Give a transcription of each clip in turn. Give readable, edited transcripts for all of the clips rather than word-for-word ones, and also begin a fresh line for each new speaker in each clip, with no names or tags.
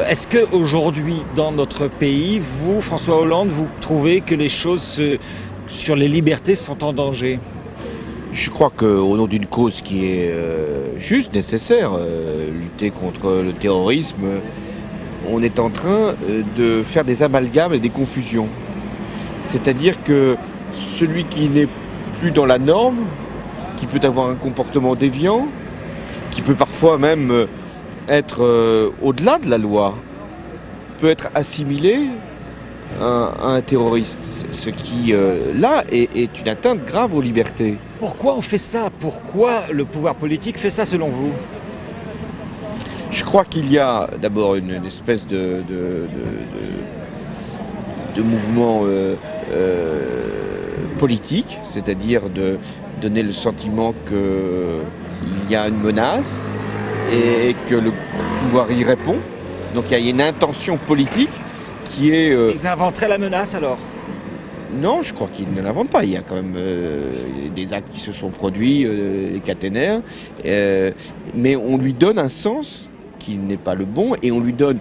Est-ce qu'aujourd'hui, dans notre pays, vous, François Hollande, vous trouvez que les choses sur les libertés sont en danger?
Je crois qu'au nom d'une cause qui est juste, nécessaire, lutter contre le terrorisme, on est en train de faire des amalgames et des confusions. C'est-à-dire que celui qui n'est plus dans la norme, qui peut avoir un comportement déviant, qui peut parfois même être au-delà de la loi, peut être assimilé à un terroriste, ce qui, là, est une atteinte grave aux libertés.
Pourquoi on fait ça? Pourquoi le pouvoir politique fait ça selon vous?
Je crois qu'il y a d'abord une espèce de mouvement politique, c'est-à-dire de donner le sentiment qu'il y a une menace et que le pouvoir y répond. Donc il y a une intention politique qui est...
Ils inventeraient la menace alors?
Non, je crois qu'ils ne l'inventent pas. Il y a quand même des actes qui se sont produits, des caténaires, mais on lui donne un sens qui n'est pas le bon et on lui donne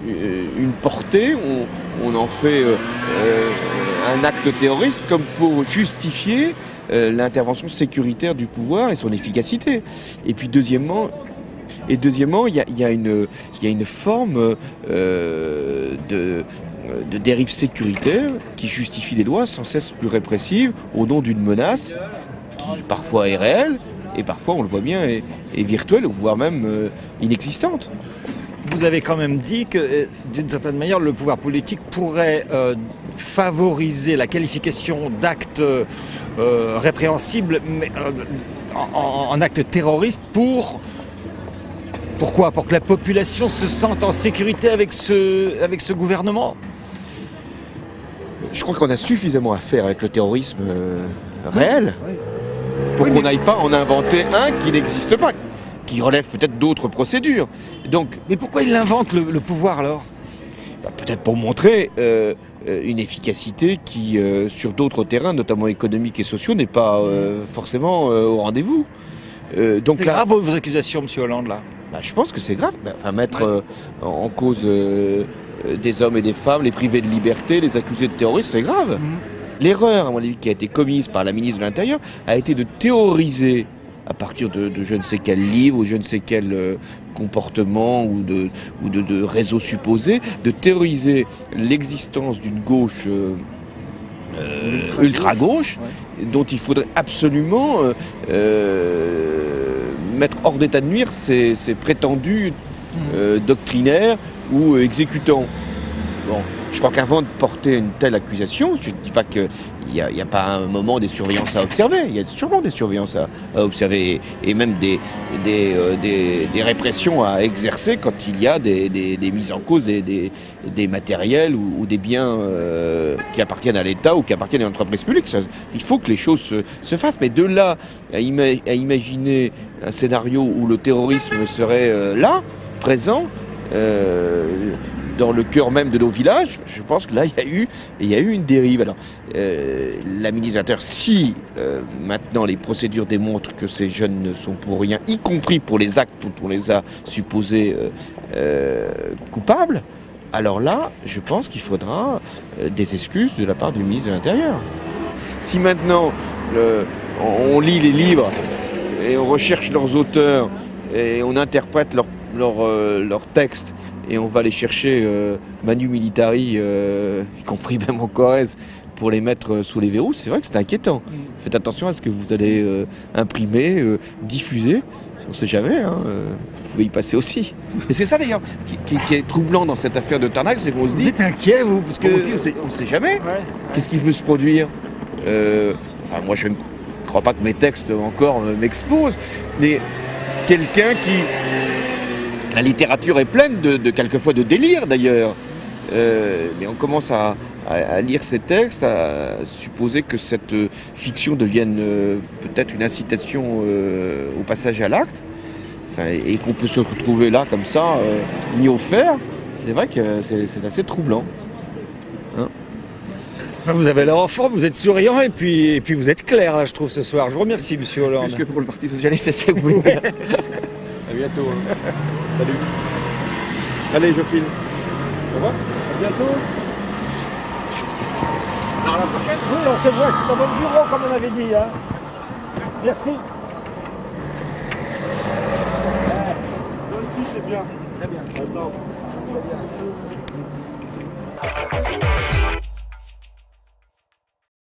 une portée, on en fait un acte terroriste comme pour justifier l'intervention sécuritaire du pouvoir et son efficacité. Et puis deuxièmement, il y a une forme de dérive sécuritaire qui justifie des lois sans cesse plus répressives au nom d'une menace qui parfois est réelle et parfois, on le voit bien, est virtuelle, voire même inexistante.
Vous avez quand même dit que, d'une certaine manière, le pouvoir politique pourrait favoriser la qualification d'actes répréhensibles mais, en actes terroristes pourquoi? Pour que la population se sente en sécurité avec ce gouvernement?
Je crois qu'on a suffisamment à faire avec le terrorisme réel pour qu'on n'aille pas en inventer un qui n'existe pas, qui relève peut-être d'autres procédures. Donc,
mais pourquoi il invente le pouvoir alors?
Peut-être pour montrer une efficacité qui, sur d'autres terrains, notamment économiques et sociaux, n'est pas forcément au rendez-vous.
C'est grave vos accusations, M. Hollande, là?
Je pense que c'est grave. Enfin, mettre en cause des hommes et des femmes, les priver de liberté, les accuser de terrorisme, c'est grave. L'erreur, à mon avis, qui a été commise par la ministre de l'Intérieur, a été de théoriser, à partir de je ne sais quel livre ou je ne sais quel comportement ou de réseau supposé, de théoriser l'existence d'une gauche ultra-gauche, dont il faudrait absolument mettre hors d'état de nuire ces prétendus doctrinaires ou exécutants. Bon, je crois qu'avant de porter une telle accusation, je ne dis pas qu'il n'y a pas un moment des surveillances à observer. Il y a sûrement des surveillances à observer et même des répressions à exercer quand il y a des mises en cause des matériels ou des biens qui appartiennent à l'État ou qui appartiennent à une entreprise publique. Il faut que les choses se fassent. Mais de là à imaginer un scénario où le terrorisme serait là, présent, dans le cœur même de nos villages, je pense que là, il y a eu une dérive. Alors, la ministre de l'Intérieur, si maintenant les procédures démontrent que ces jeunes ne sont pour rien, y compris pour les actes dont on les a supposés coupables, alors là, je pense qu'il faudra des excuses de la part du ministre de l'Intérieur. Si maintenant, on lit les livres et on recherche leurs auteurs et on interprète leurs textes, et on va les chercher manu militari, y compris même en Corrèze, pour les mettre sous les verrous, c'est vrai que c'est inquiétant. Faites attention à ce que vous allez imprimer, diffuser, on ne sait jamais, hein, vous pouvez y passer aussi. Et c'est ça d'ailleurs qui est troublant dans cette affaire de Tarnac, c'est qu'on se dit...
Vous êtes inquiet, vous? Parce que...
On ne sait jamais. Qu'est-ce qui peut se produire? Enfin, moi je ne crois pas que mes textes encore m'exposent, mais quelqu'un qui... La littérature est pleine quelquefois de délire d'ailleurs, mais on commence à lire ces textes, à supposer que cette fiction devienne peut-être une incitation au passage à l'acte, et qu'on peut se retrouver là comme ça, mis au fer. C'est vrai que c'est assez troublant. Hein?
Vous avez l'air en forme, vous êtes souriant et puis vous êtes clair là, je trouve, ce soir. Je vous remercie, M. Hollande.
Plus que pour le Parti Socialiste, c'est ça que vous voulez dire. À bientôt. Hein. Salut. Allez, je filme. Au revoir.
À bientôt. Alors la prochaine, oui, on se voit, je suis dans votre bureau comme on avait dit. Hein. Merci.
Là aussi, c'est bien.
Très bien.
Attends.
Très bien.